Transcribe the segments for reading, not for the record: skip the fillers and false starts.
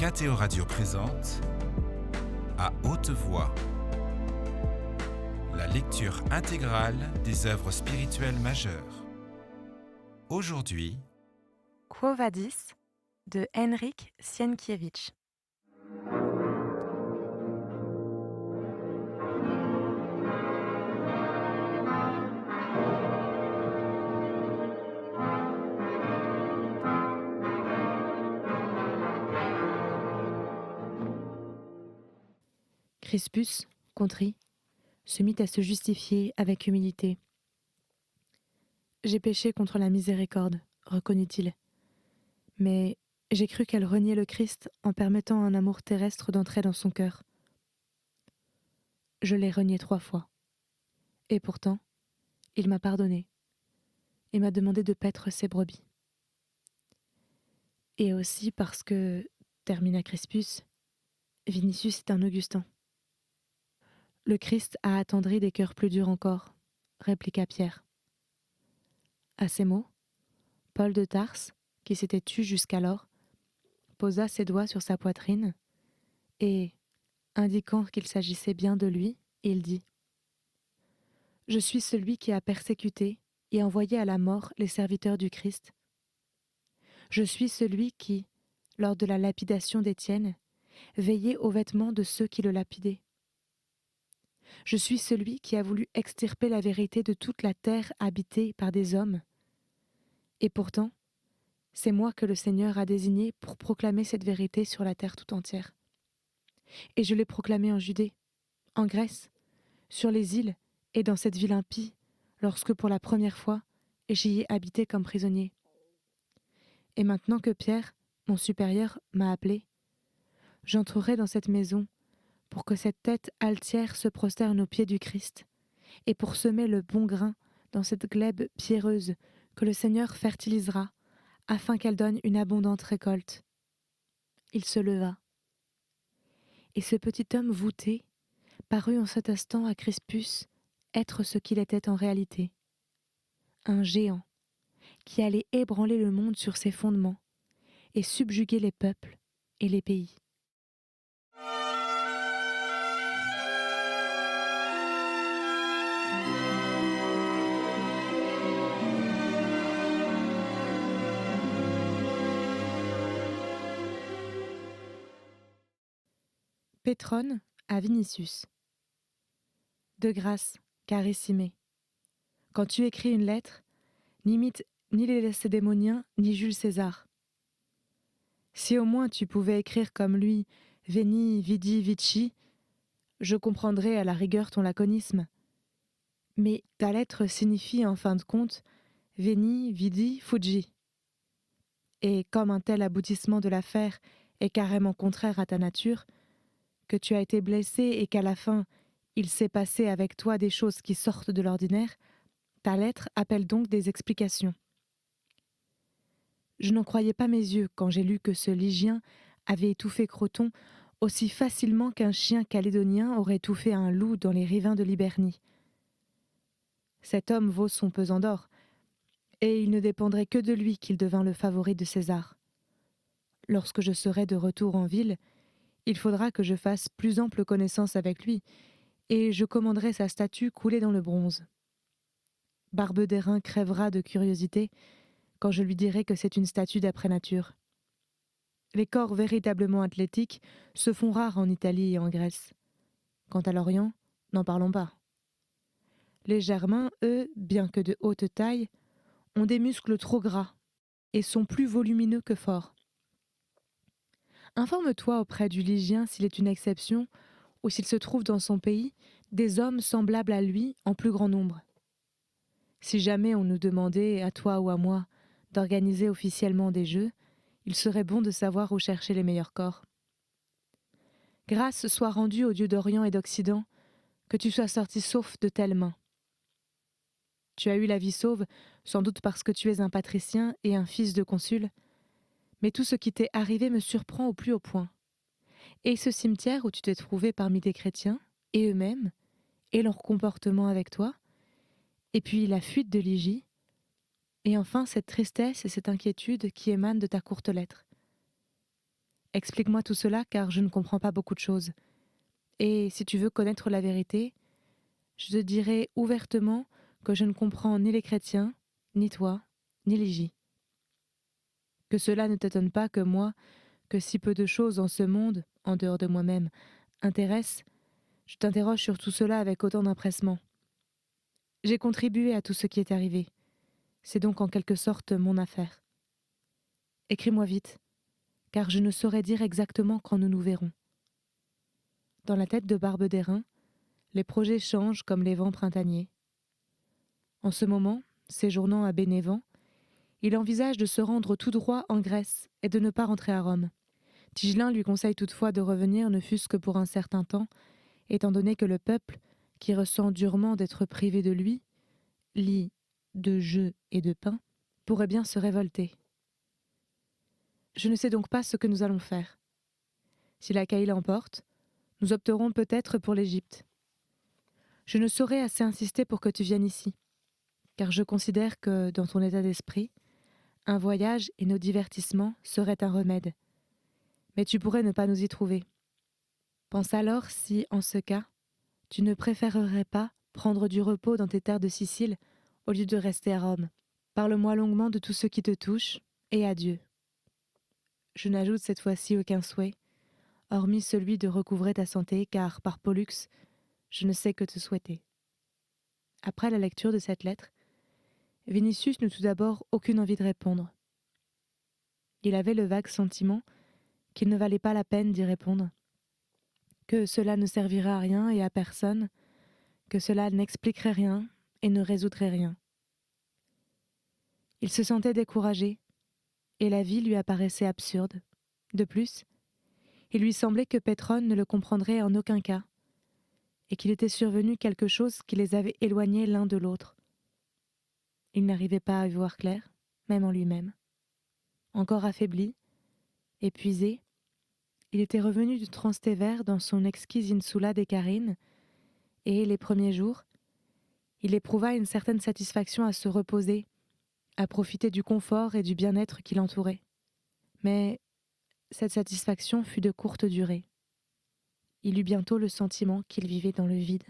KTO Radio présente À haute voix, la lecture intégrale des œuvres spirituelles majeures. Aujourd'hui, Quo Vadis de Henryk Sienkiewicz. Crispus, contrit, se mit à se justifier avec humilité. « J'ai péché contre la miséricorde, reconnut-il. Mais j'ai cru qu'elle reniait le Christ en permettant à un amour terrestre d'entrer dans son cœur. Je l'ai renié 3 fois. Et pourtant, il m'a pardonné et m'a demandé de paître ses brebis. Et aussi parce que, termina Crispus, Vinicius est un Augustin. Le Christ a attendri des cœurs plus durs encore, répliqua Pierre. À ces mots, Paul de Tarse, qui s'était tu jusqu'alors, posa ses doigts sur sa poitrine et, indiquant qu'il s'agissait bien de lui, il dit « Je suis celui qui a persécuté et envoyé à la mort les serviteurs du Christ. Je suis celui qui, lors de la lapidation d'Étienne, veillait aux vêtements de ceux qui le lapidaient. Je suis celui qui a voulu extirper la vérité de toute la terre habitée par des hommes. Et pourtant, c'est moi que le Seigneur a désigné pour proclamer cette vérité sur la terre tout entière. Et je l'ai proclamée en Judée, en Grèce, sur les îles et dans cette ville impie, lorsque pour la première fois, j'y ai habité comme prisonnier. Et maintenant que Pierre, mon supérieur, m'a appelé, j'entrerai dans cette maison pour que cette tête altière se prosterne aux pieds du Christ, et pour semer le bon grain dans cette glèbe pierreuse que le Seigneur fertilisera, afin qu'elle donne une abondante récolte. » Il se leva. Et ce petit homme voûté parut en cet instant à Crispus être ce qu'il était en réalité. Un géant qui allait ébranler le monde sur ses fondements et subjuguer les peuples et les pays. Pétrone à Vinicius. De grâce, carissimé, quand tu écris une lettre, n'imite ni les Lacédémoniens ni Jules César. Si au moins tu pouvais écrire comme lui, Veni, Vidi, Vici, je comprendrais à la rigueur ton laconisme. Mais ta lettre signifie en fin de compte Veni, Vidi, Fuggi. Et comme un tel aboutissement de l'affaire est carrément contraire à ta nature, que tu as été blessé et qu'à la fin, il s'est passé avec toi des choses qui sortent de l'ordinaire, ta lettre appelle donc des explications. Je n'en croyais pas mes yeux quand j'ai lu que ce Lygien avait étouffé Croton aussi facilement qu'un chien calédonien aurait étouffé un loup dans les ravins de l'Hibernie. Cet homme vaut son pesant d'or, et il ne dépendrait que de lui qu'il devint le favori de César. Lorsque je serai de retour en ville, il faudra que je fasse plus ample connaissance avec lui, et je commanderai sa statue coulée dans le bronze. Barbe d'Airain crèvera de curiosité quand je lui dirai que c'est une statue d'après nature. Les corps véritablement athlétiques se font rares en Italie et en Grèce. Quant à l'Orient, n'en parlons pas. Les Germains, eux, bien que de haute taille, ont des muscles trop gras et sont plus volumineux que forts. Informe-toi auprès du Lygien s'il est une exception ou s'il se trouve dans son pays des hommes semblables à lui en plus grand nombre. Si jamais on nous demandait, à toi ou à moi, d'organiser officiellement des jeux, il serait bon de savoir où chercher les meilleurs corps. Grâce soit rendue aux dieux d'Orient et d'Occident, que tu sois sorti sauf de telles mains. Tu as eu la vie sauve, sans doute parce que tu es un patricien et un fils de consul, mais tout ce qui t'est arrivé me surprend au plus haut point. Et ce cimetière où tu t'es trouvé parmi des chrétiens, et eux-mêmes, et leur comportement avec toi, et puis la fuite de Lygie, et enfin cette tristesse et cette inquiétude qui émanent de ta courte lettre. Explique-moi tout cela car je ne comprends pas beaucoup de choses. Et si tu veux connaître la vérité, je te dirai ouvertement que je ne comprends ni les chrétiens, ni toi, ni Ligie. Que cela ne t'étonne pas que moi, que si peu de choses en ce monde, en dehors de moi-même, intéressent, je t'interroge sur tout cela avec autant d'empressement. J'ai contribué à tout ce qui est arrivé. C'est donc en quelque sorte mon affaire. Écris-moi vite, car je ne saurais dire exactement quand nous nous verrons. Dans la tête de Barbe d'Airain, les projets changent comme les vents printaniers. En ce moment, séjournant à Bénévent, il envisage de se rendre tout droit en Grèce et de ne pas rentrer à Rome. Tigelin lui conseille toutefois de revenir ne fût-ce que pour un certain temps, étant donné que le peuple, qui ressent durement d'être privé de lui, lit de jeux et de pain, pourrait bien se révolter. Je ne sais donc pas ce que nous allons faire. Si l'Achaïe l'emporte, nous opterons peut-être pour l'Égypte. Je ne saurais assez insister pour que tu viennes ici, car je considère que, dans ton état d'esprit, un voyage et nos divertissements seraient un remède. Mais tu pourrais ne pas nous y trouver. Pense alors si, en ce cas, tu ne préférerais pas prendre du repos dans tes terres de Sicile au lieu de rester à Rome. Parle-moi longuement de tout ce qui te touche, et adieu. Je n'ajoute cette fois-ci aucun souhait, hormis celui de recouvrer ta santé, car, par Pollux, je ne sais que te souhaiter. Après la lecture de cette lettre, Vinicius n'eut tout d'abord aucune envie de répondre. Il avait le vague sentiment qu'il ne valait pas la peine d'y répondre, que cela ne servirait à rien et à personne, que cela n'expliquerait rien et ne résoudrait rien. Il se sentait découragé, et la vie lui apparaissait absurde. De plus, il lui semblait que Pétrone ne le comprendrait en aucun cas, et qu'il était survenu quelque chose qui les avait éloignés l'un de l'autre. Il n'arrivait pas à y voir clair, même en lui-même. Encore affaibli, épuisé, il était revenu du Transtévère dans son exquise insula des Carines, et, les premiers jours, il éprouva une certaine satisfaction à se reposer, à profiter du confort et du bien-être qui l'entourait. Mais cette satisfaction fut de courte durée. Il eut bientôt le sentiment qu'il vivait dans le vide,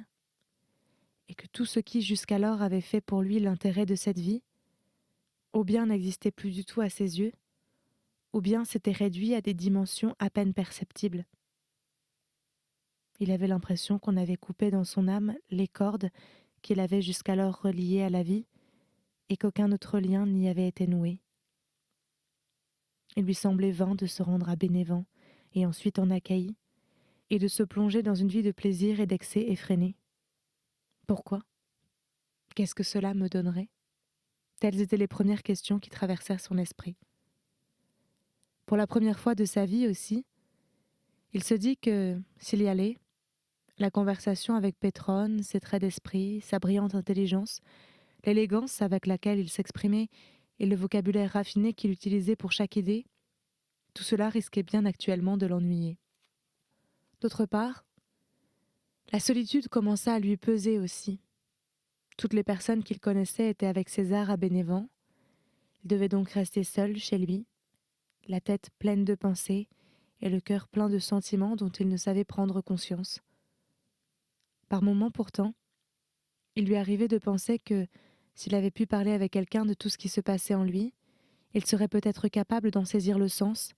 et que tout ce qui jusqu'alors avait fait pour lui l'intérêt de cette vie, ou bien n'existait plus du tout à ses yeux, ou bien s'était réduit à des dimensions à peine perceptibles. Il avait l'impression qu'on avait coupé dans son âme les cordes qu'il avait jusqu'alors reliées à la vie, et qu'aucun autre lien n'y avait été noué. Il lui semblait vain de se rendre à Bénévent, et ensuite en Achaïe, et de se plonger dans une vie de plaisir et d'excès effrénés. Pourquoi ? Qu'est-ce que cela me donnerait ? Telles étaient les premières questions qui traversèrent son esprit. Pour la première fois de sa vie aussi, il se dit que, s'il y allait, la conversation avec Pétrone, ses traits d'esprit, sa brillante intelligence, l'élégance avec laquelle il s'exprimait et le vocabulaire raffiné qu'il utilisait pour chaque idée, tout cela risquait bien actuellement de l'ennuyer. D'autre part, la solitude commença à lui peser aussi. Toutes les personnes qu'il connaissait étaient avec César à Bénévent. Il devait donc rester seul chez lui, la tête pleine de pensées et le cœur plein de sentiments dont il ne savait prendre conscience. Par moments pourtant, il lui arrivait de penser que, s'il avait pu parler avec quelqu'un de tout ce qui se passait en lui, il serait peut-être capable d'en saisir le sens,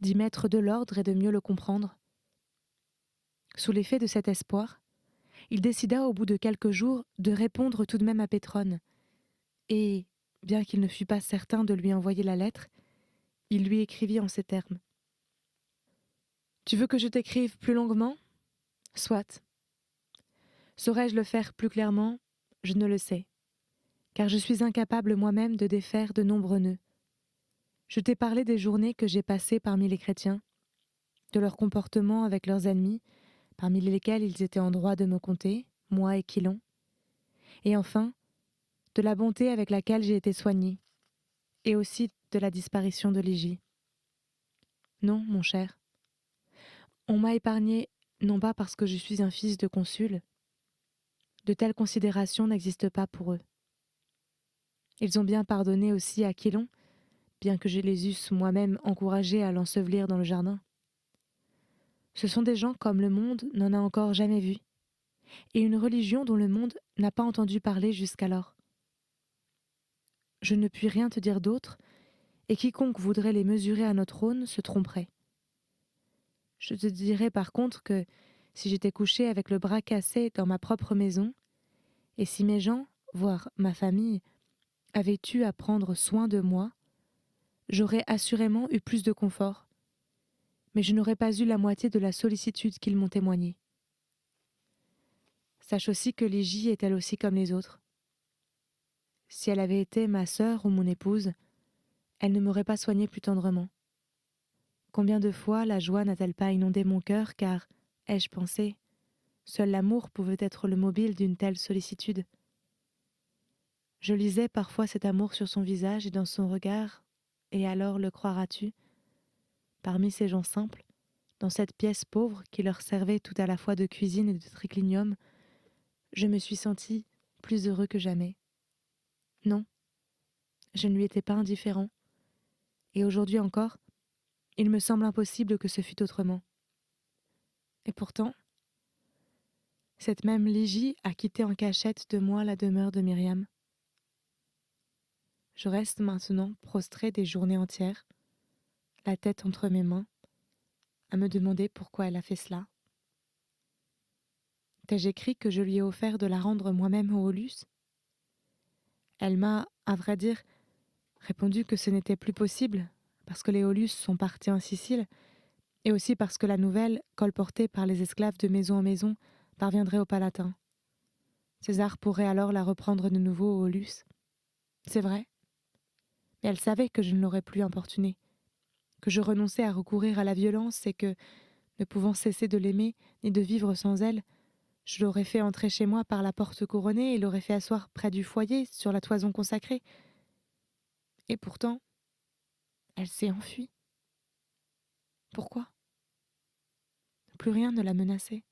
d'y mettre de l'ordre et de mieux le comprendre. Sous l'effet de cet espoir, il décida au bout de quelques jours de répondre tout de même à Pétrone, et, bien qu'il ne fût pas certain de lui envoyer la lettre, il lui écrivit en ces termes. « Tu veux que je t'écrive plus longuement ? Soit. Saurais-je le faire plus clairement ? Je ne le sais, car je suis incapable moi-même de défaire de nombreux nœuds. Je t'ai parlé des journées que j'ai passées parmi les chrétiens, de leur comportement avec leurs ennemis, parmi lesquels ils étaient en droit de me compter, moi et Quilon, et enfin, de la bonté avec laquelle j'ai été soignée, et aussi de la disparition de Ligie. Non, mon cher, on m'a épargné non pas parce que je suis un fils de consul. De telles considérations n'existent pas pour eux. Ils ont bien pardonné aussi à Quilon, bien que je les eusse moi-même encouragés à l'ensevelir dans le jardin. Ce sont des gens comme le monde n'en a encore jamais vu, et une religion dont le monde n'a pas entendu parler jusqu'alors. Je ne puis rien te dire d'autre, et quiconque voudrait les mesurer à notre aune se tromperait. Je te dirai par contre que si j'étais couché avec le bras cassé dans ma propre maison, et si mes gens, voire ma famille, avaient eu à prendre soin de moi, j'aurais assurément eu plus de confort, mais je n'aurais pas eu la moitié de la sollicitude qu'ils m'ont témoignée. Sache aussi que Ligie est elle aussi comme les autres. Si elle avait été ma sœur ou mon épouse, elle ne m'aurait pas soignée plus tendrement. Combien de fois la joie n'a-t-elle pas inondé mon cœur, car, ai-je pensé, seul l'amour pouvait être le mobile d'une telle sollicitude. Je lisais parfois cet amour sur son visage et dans son regard, et alors le croiras-tu, parmi ces gens simples, dans cette pièce pauvre qui leur servait tout à la fois de cuisine et de triclinium, je me suis senti plus heureux que jamais. Non, je ne lui étais pas indifférent, et aujourd'hui encore, il me semble impossible que ce fût autrement. Et pourtant, cette même Ligie a quitté en cachette de moi la demeure de Myriam. Je reste maintenant prostrée des journées entières, la tête entre mes mains, à me demander pourquoi elle a fait cela. T'ai-je écrit que je lui ai offert de la rendre moi-même au Aulus ? Elle m'a, à vrai dire, répondu que ce n'était plus possible, parce que les Aulus sont partis en Sicile, et aussi parce que la nouvelle, colportée par les esclaves de maison en maison, parviendrait au Palatin. César pourrait alors la reprendre de nouveau au Aulus. C'est vrai, mais elle savait que je ne l'aurais plus importunée, que je renonçais à recourir à la violence et que, ne pouvant cesser de l'aimer ni de vivre sans elle, je l'aurais fait entrer chez moi par la porte couronnée et l'aurais fait asseoir près du foyer, sur la toison consacrée. Et pourtant, elle s'est enfuie. Pourquoi ? Plus rien ne la menaçait.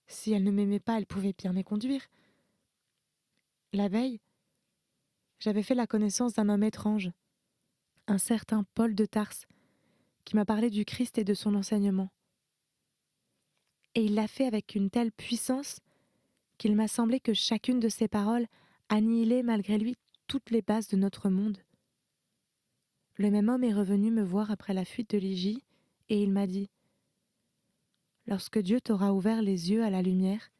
Si elle ne m'aimait pas, elle pouvait bien m'éconduire. La veille, j'avais fait la connaissance d'un homme étrange, un certain Paul de Tarse, qui m'a parlé du Christ et de son enseignement. Et il l'a fait avec une telle puissance qu'il m'a semblé que chacune de ses paroles annihilait malgré lui toutes les bases de notre monde. Le même homme est revenu me voir après la fuite de Ligie, et il m'a dit « Lorsque Dieu t'aura ouvert les yeux à la lumière,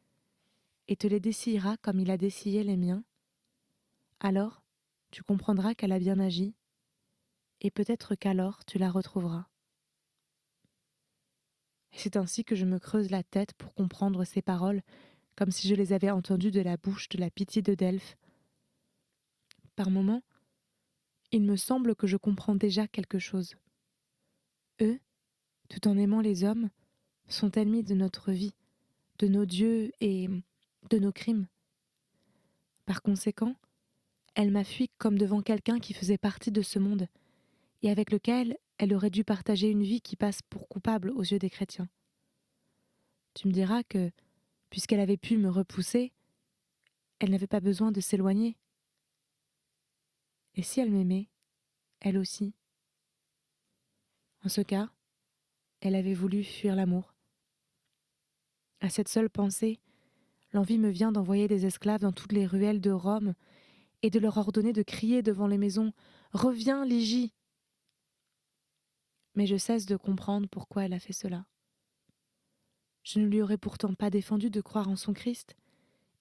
et te les dessillera comme il a dessillé les miens, alors tu comprendras qu'elle a bien agi, et peut-être qu'alors tu la retrouveras. » Et c'est ainsi que je me creuse la tête pour comprendre ces paroles, comme si je les avais entendues de la bouche de la pitié de Delphes. Par moments, il me semble que je comprends déjà quelque chose. Eux, tout en aimant les hommes, sont ennemis de notre vie, de nos dieux et de nos crimes. Par conséquent, elle m'a fui comme devant quelqu'un qui faisait partie de ce monde, et avec lequel elle aurait dû partager une vie qui passe pour coupable aux yeux des chrétiens. Tu me diras que, puisqu'elle avait pu me repousser, elle n'avait pas besoin de s'éloigner. Et si elle m'aimait, elle aussi? En ce cas, elle avait voulu fuir l'amour. À cette seule pensée, l'envie me vient d'envoyer des esclaves dans toutes les ruelles de Rome et de leur ordonner de crier devant les maisons « Reviens, Ligie !» Mais je cesse de comprendre pourquoi elle a fait cela. Je ne lui aurais pourtant pas défendu de croire en son Christ,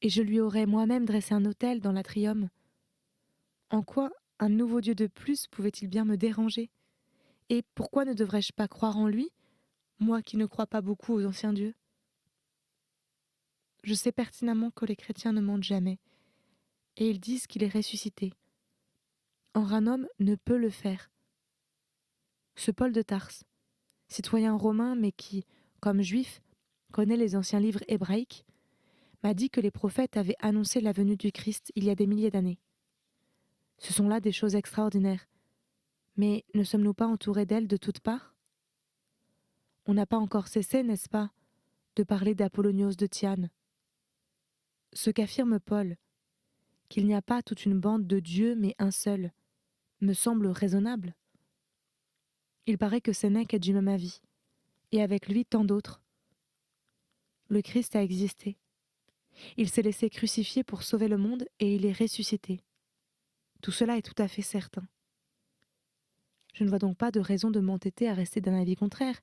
et je lui aurais moi-même dressé un autel dans l'atrium. En quoi un nouveau Dieu de plus pouvait-il bien me déranger ? Et pourquoi ne devrais-je pas croire en lui, moi qui ne crois pas beaucoup aux anciens dieux ? Je sais pertinemment que les chrétiens ne mentent jamais, et ils disent qu'il est ressuscité. Or un homme ne peut le faire. Ce Paul de Tarse, citoyen romain mais qui, comme juif, connaît les anciens livres hébraïques, m'a dit que les prophètes avaient annoncé la venue du Christ il y a des milliers d'années. Ce sont là des choses extraordinaires, mais ne sommes-nous pas entourés d'elles de toutes parts ? On n'a pas encore cessé, n'est-ce pas, de parler d'Apollonios de Tyane. Ce qu'affirme Paul, qu'il n'y a pas toute une bande de dieux mais un seul, me semble raisonnable. Il paraît que Sénèque est du même avis, et avec lui tant d'autres. Le Christ a existé. Il s'est laissé crucifier pour sauver le monde et il est ressuscité. Tout cela est tout à fait certain. Je ne vois donc pas de raison de m'entêter à rester d'un avis contraire,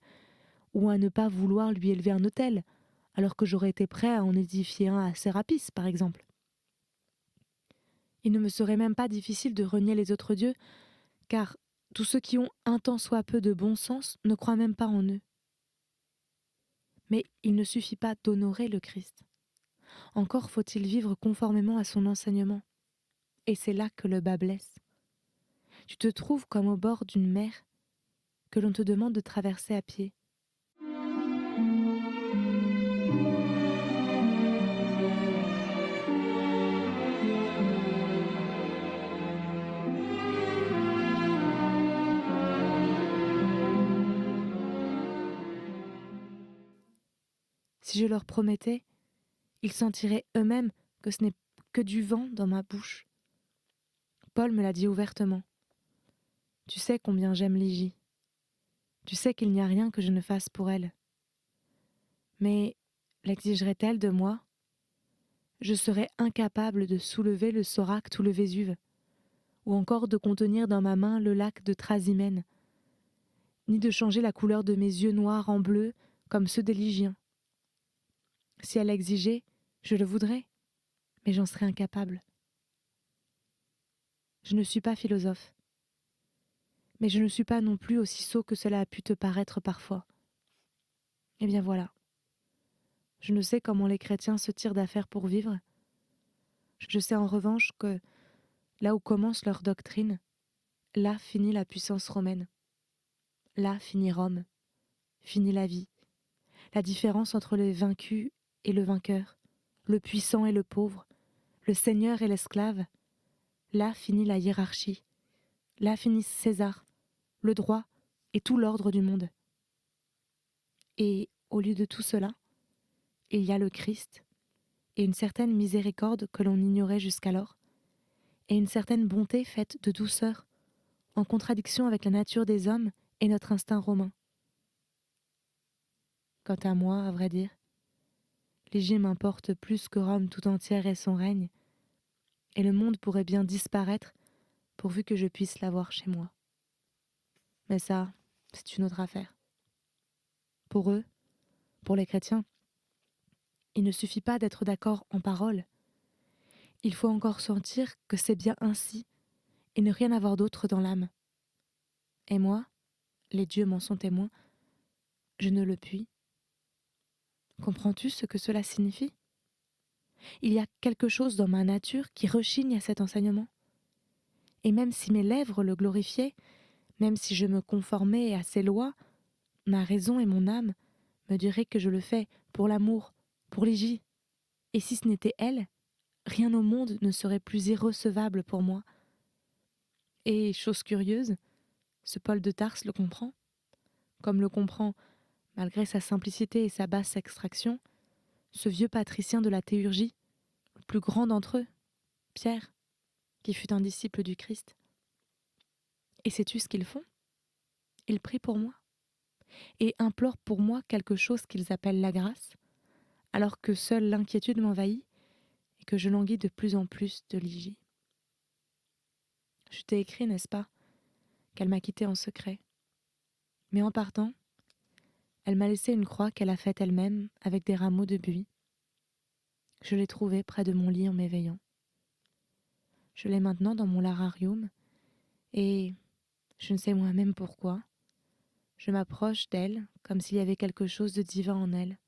ou à ne pas vouloir lui élever un autel, alors que j'aurais été prêt à en édifier un à Sérapis, par exemple. Il ne me serait même pas difficile de renier les autres dieux, car tous ceux qui ont un tant soit peu de bon sens ne croient même pas en eux. Mais il ne suffit pas d'honorer le Christ. Encore faut-il vivre conformément à son enseignement. Et c'est là que le bas blesse. Tu te trouves comme au bord d'une mer que l'on te demande de traverser à pied. Si je leur promettais, ils sentiraient eux-mêmes que ce n'est que du vent dans ma bouche. Paul me l'a dit ouvertement. Tu sais combien j'aime Ligie. Tu sais qu'il n'y a rien que je ne fasse pour elle. Mais l'exigerait-elle de moi ? Je serais incapable de soulever le Soracte ou le Vésuve, ou encore de contenir dans ma main le lac de Trasimène, ni de changer la couleur de mes yeux noirs en bleu comme ceux des Lygiens. Si elle exigeait, je le voudrais, mais j'en serais incapable. Je ne suis pas philosophe, mais je ne suis pas non plus aussi sot que cela a pu te paraître parfois. Eh bien voilà. Je ne sais comment les chrétiens se tirent d'affaire pour vivre. Je sais en revanche que, là où commence leur doctrine, là finit la puissance romaine. Là finit Rome, finit la vie, la différence entre le vaincu et le vainqueur, le puissant et le pauvre, le seigneur et l'esclave. Là finit la hiérarchie, là finissent César, le droit et tout l'ordre du monde. Et au lieu de tout cela, il y a le Christ et une certaine miséricorde que l'on ignorait jusqu'alors, et une certaine bonté faite de douceur, en contradiction avec la nature des hommes et notre instinct romain. Quant à moi, à vrai dire, Ligie m'importe plus que Rome tout entière et son règne, et le monde pourrait bien disparaître pourvu que je puisse l'avoir chez moi. Mais ça, c'est une autre affaire. Pour eux, pour les chrétiens, il ne suffit pas d'être d'accord en parole. Il faut encore sentir que c'est bien ainsi et ne rien avoir d'autre dans l'âme. Et moi, les dieux m'en sont témoins, je ne le puis. Comprends-tu ce que cela signifie ? Il y a quelque chose dans ma nature qui rechigne à cet enseignement. Et même si mes lèvres le glorifiaient, même si je me conformais à ses lois, ma raison et mon âme me diraient que je le fais pour l'amour, pour Ligie. Et si ce n'était elle, rien au monde ne serait plus irrecevable pour moi. Et, chose curieuse, ce Paul de Tarse le comprend, comme le comprend, malgré sa simplicité et sa basse extraction, ce vieux patricien de la théurgie, le plus grand d'entre eux, Pierre, qui fut un disciple du Christ. Et sais-tu ce qu'ils font ? Ils prient pour moi, et implorent pour moi quelque chose qu'ils appellent la grâce, alors que seule l'inquiétude m'envahit et que je languis de plus en plus de Ligie. Je t'ai écrit, n'est-ce pas, qu'elle m'a quitté en secret. Mais en partant, elle m'a laissé une croix qu'elle a faite elle-même avec des rameaux de buis. Je l'ai trouvée près de mon lit en m'éveillant. Je l'ai maintenant dans mon lararium et, je ne sais moi-même pourquoi, je m'approche d'elle comme s'il y avait quelque chose de divin en elle,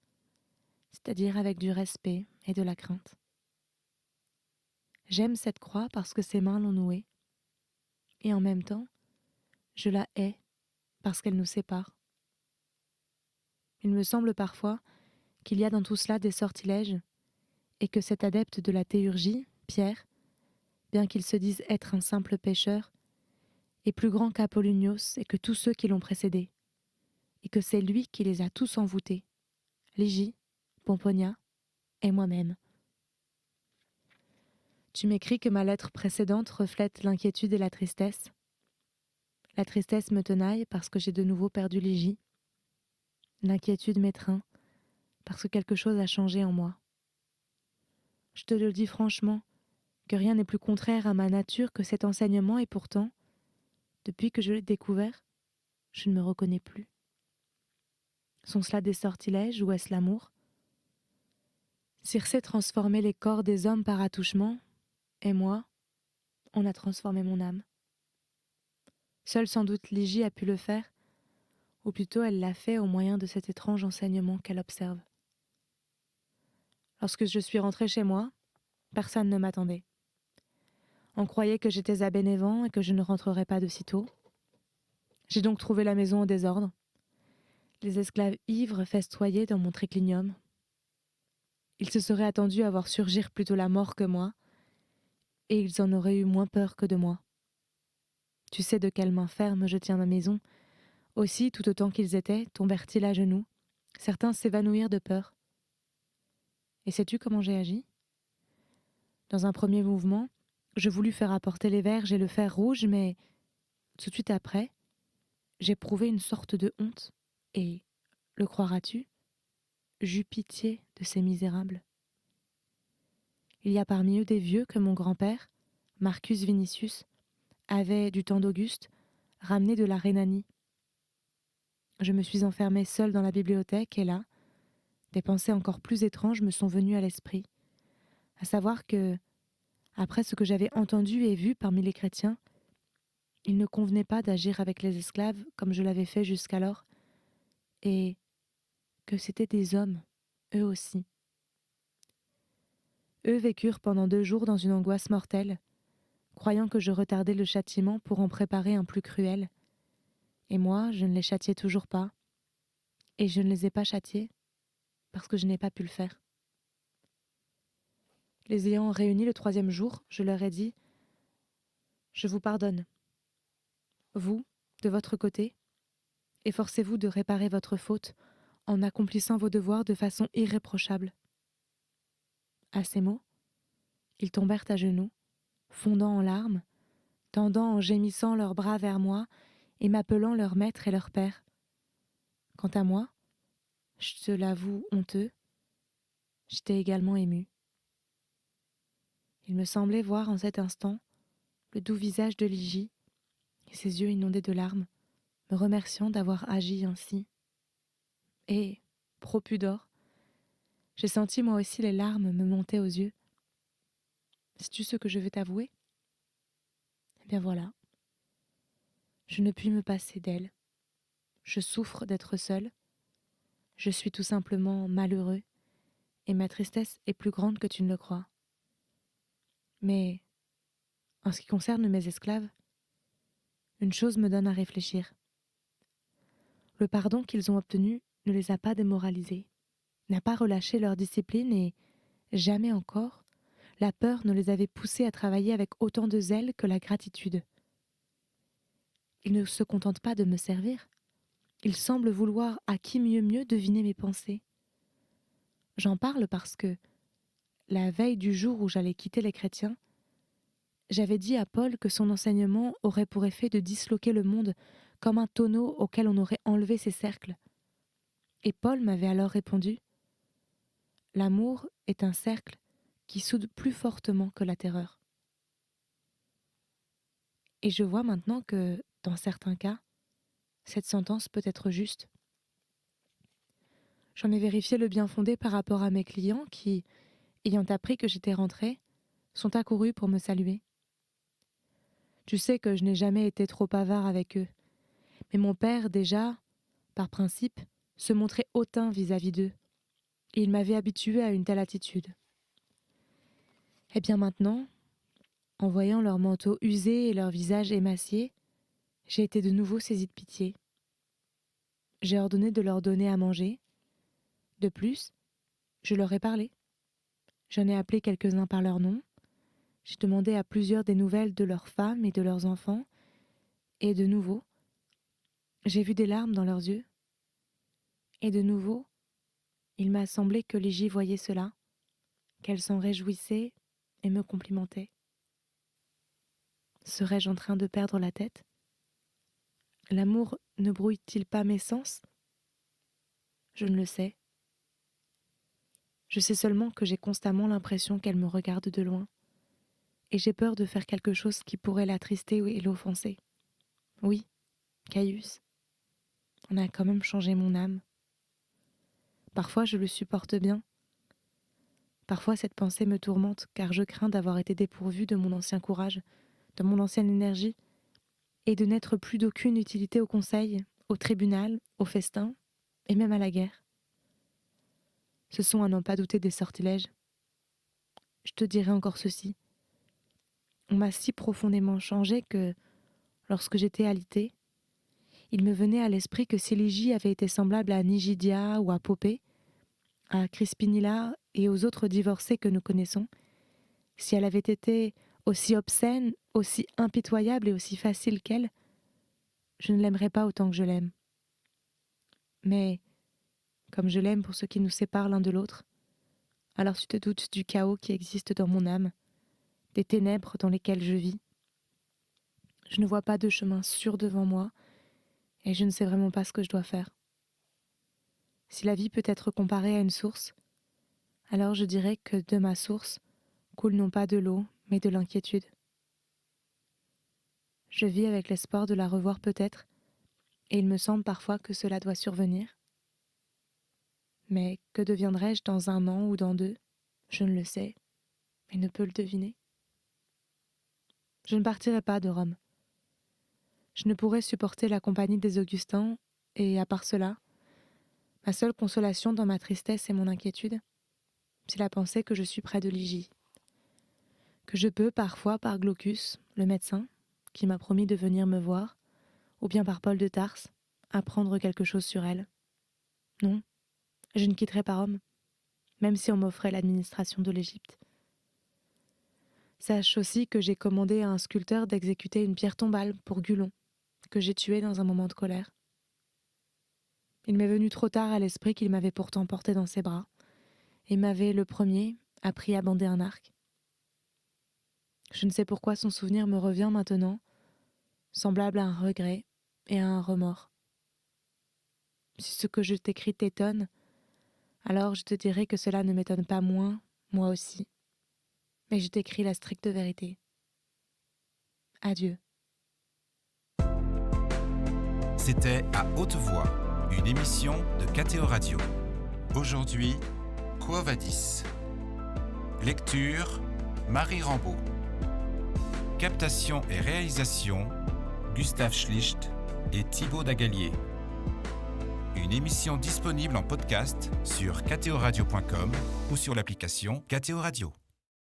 c'est-à-dire avec du respect et de la crainte. J'aime cette croix parce que ses mains l'ont nouée, et en même temps, je la hais parce qu'elle nous sépare. Il me semble parfois qu'il y a dans tout cela des sortilèges, et que cet adepte de la théurgie, Pierre, bien qu'il se dise être un simple pécheur, est plus grand qu'Apollonios et que tous ceux qui l'ont précédé, et que c'est lui qui les a tous envoûtés, Ligie, Pomponia et moi-même. Tu m'écris que ma lettre précédente reflète l'inquiétude et la tristesse. La tristesse me tenaille parce que j'ai de nouveau perdu Ligie. L'inquiétude m'étreint parce que quelque chose a changé en moi. Je te le dis franchement, que rien n'est plus contraire à ma nature que cet enseignement et pourtant, depuis que je l'ai découvert, je ne me reconnais plus. Sont-ce là des sortilèges ou est-ce l'amour? Circé transformait les corps des hommes par attouchement, et moi, on a transformé mon âme. Seule sans doute Ligie a pu le faire, ou plutôt elle l'a fait au moyen de cet étrange enseignement qu'elle observe. Lorsque je suis rentrée chez moi, personne ne m'attendait. On croyait que j'étais à Bénévent et que je ne rentrerais pas de sitôt. J'ai donc trouvé la maison au désordre. Les esclaves ivres festoyaient dans mon triclinium. Ils se seraient attendus à voir surgir plutôt la mort que moi, et ils en auraient eu moins peur que de moi. Tu sais de quelle main ferme je tiens ma maison. Aussi, tout autant qu'ils étaient, tombèrent-ils à genoux. Certains s'évanouirent de peur. Et sais-tu comment j'ai agi? Dans un premier mouvement, je voulus faire apporter les verges et le fer rouge, mais tout de suite après, j'éprouvai une sorte de honte, et, le croiras-tu, j'eus pitié de ces misérables. Il y a parmi eux des vieux que mon grand-père, Marcus Vinicius, avait, du temps d'Auguste, ramené de la Rhénanie. Je me suis enfermée seule dans la bibliothèque et là, des pensées encore plus étranges me sont venues à l'esprit, à savoir que, après ce que j'avais entendu et vu parmi les chrétiens, il ne convenait pas d'agir avec les esclaves comme je l'avais fait jusqu'alors, et que c'étaient des hommes, eux aussi. Eux vécurent pendant 2 jours dans une angoisse mortelle, croyant que je retardais le châtiment pour en préparer un plus cruel. Et moi, je ne les châtiais toujours pas, et je ne les ai pas châtiés parce que je n'ai pas pu le faire. Les ayant réunis le 3e jour, je leur ai dit « Je vous pardonne. Vous, de votre côté, efforcez-vous de réparer votre faute en accomplissant vos devoirs de façon irréprochable. » À ces mots, ils tombèrent à genoux, fondant en larmes, tendant en gémissant leurs bras vers moi et m'appelant leur maître et leur père. Quant à moi, je te l'avoue honteux, j'étais également ému. Il me semblait voir en cet instant le doux visage de Ligie et ses yeux inondés de larmes, me remerciant d'avoir agi ainsi. Et, pro pudor, j'ai senti moi aussi les larmes me monter aux yeux. Sais-tu ce que je veux t'avouer? Eh bien voilà. Je ne puis me passer d'elle. Je souffre d'être seule. Je suis tout simplement malheureux, et ma tristesse est plus grande que tu ne le crois. Mais, en ce qui concerne mes esclaves, une chose me donne à réfléchir. Le pardon qu'ils ont obtenu ne les a pas démoralisés, n'a pas relâché leur discipline et, jamais encore, la peur ne les avait poussés à travailler avec autant de zèle que la gratitude. Ils ne se contentent pas de me servir. Ils semblent vouloir à qui mieux deviner mes pensées. J'en parle parce que, la veille du jour où j'allais quitter les chrétiens, j'avais dit à Paul que son enseignement aurait pour effet de disloquer le monde comme un tonneau auquel on aurait enlevé ses cercles. Et Paul m'avait alors répondu « L'amour est un cercle qui soude plus fortement que la terreur. » Et je vois maintenant que, dans certains cas, cette sentence peut être juste. J'en ai vérifié le bien fondé par rapport à mes clients qui, ayant appris que j'étais rentrée, sont accourus pour me saluer. Tu sais que je n'ai jamais été trop avare avec eux, mais mon père, déjà, par principe, se montrait hautain vis-à-vis d'eux, et il m'avait habituée à une telle attitude. Et bien maintenant, en voyant leurs manteaux usés et leurs visages émaciés, j'ai été de nouveau saisie de pitié. J'ai ordonné de leur donner à manger. De plus, je leur ai parlé. J'en ai appelé quelques-uns par leur nom. J'ai demandé à plusieurs des nouvelles de leurs femmes et de leurs enfants. Et de nouveau, j'ai vu des larmes dans leurs yeux. Et de nouveau, il m'a semblé que Ligie voyait cela, qu'elle s'en réjouissait et me complimentait. Serais-je en train de perdre la tête? L'amour ne brouille-t-il pas mes sens? Je ne le sais. Je sais seulement que j'ai constamment l'impression qu'elle me regarde de loin, et j'ai peur de faire quelque chose qui pourrait l'attrister et l'offenser. Oui, Caius, on a quand même changé mon âme. Parfois je le supporte bien. Parfois cette pensée me tourmente car je crains d'avoir été dépourvue de mon ancien courage, de mon ancienne énergie, et de n'être plus d'aucune utilité au conseil, au tribunal, au festin, et même à la guerre. Ce sont à n'en pas douter des sortilèges. Je te dirai encore ceci. On m'a si profondément changé que, lorsque j'étais alitée, il me venait à l'esprit que si Ligie avait été semblable à Nigidia ou à Popée, à Crispinilla et aux autres divorcés que nous connaissons, si elle avait été aussi obscène, aussi impitoyable et aussi facile qu'elle, je ne l'aimerais pas autant que je l'aime. Mais, comme je l'aime pour ce qui nous sépare l'un de l'autre, alors tu te doutes du chaos qui existe dans mon âme, des ténèbres dans lesquelles je vis. Je ne vois pas de chemin sûr devant moi, et je ne sais vraiment pas ce que je dois faire. Si la vie peut être comparée à une source, alors je dirais que de ma source coule non pas de l'eau, mais de l'inquiétude. Je vis avec l'espoir de la revoir peut-être, et il me semble parfois que cela doit survenir. Mais que deviendrai-je dans 1 an ou dans 2 ? Je ne le sais, mais ne peux le deviner. Je ne partirai pas de Rome. Je ne pourrais supporter la compagnie des Augustins, et à part cela, ma seule consolation dans ma tristesse et mon inquiétude, c'est la pensée que je suis près de Ligie, que je peux parfois par Glaucus, le médecin, qui m'a promis de venir me voir, ou bien par Paul de Tarse, apprendre quelque chose sur elle. Non, je ne quitterai pas Rome, même si on m'offrait l'administration de l'Égypte. Sache aussi que j'ai commandé à un sculpteur d'exécuter une pierre tombale pour Gulon, que j'ai tué dans un moment de colère. Il m'est venu trop tard à l'esprit qu'il m'avait pourtant porté dans ses bras, et m'avait, le premier, appris à bander un arc. Je ne sais pourquoi son souvenir me revient maintenant, semblable à un regret et à un remords. Si ce que je t'écris t'étonne, alors je te dirai que cela ne m'étonne pas moins, moi aussi. Mais je t'écris la stricte vérité. Adieu. C'était À haute voix, une émission de KTO Radio. Aujourd'hui, Quo Vadis. Lecture, Marie Rambaud. Captation et réalisation, Gustave Schlicht et Thibaut Dagalier. Une émission disponible en podcast sur ktoradio.com ou sur l'application KTO Radio.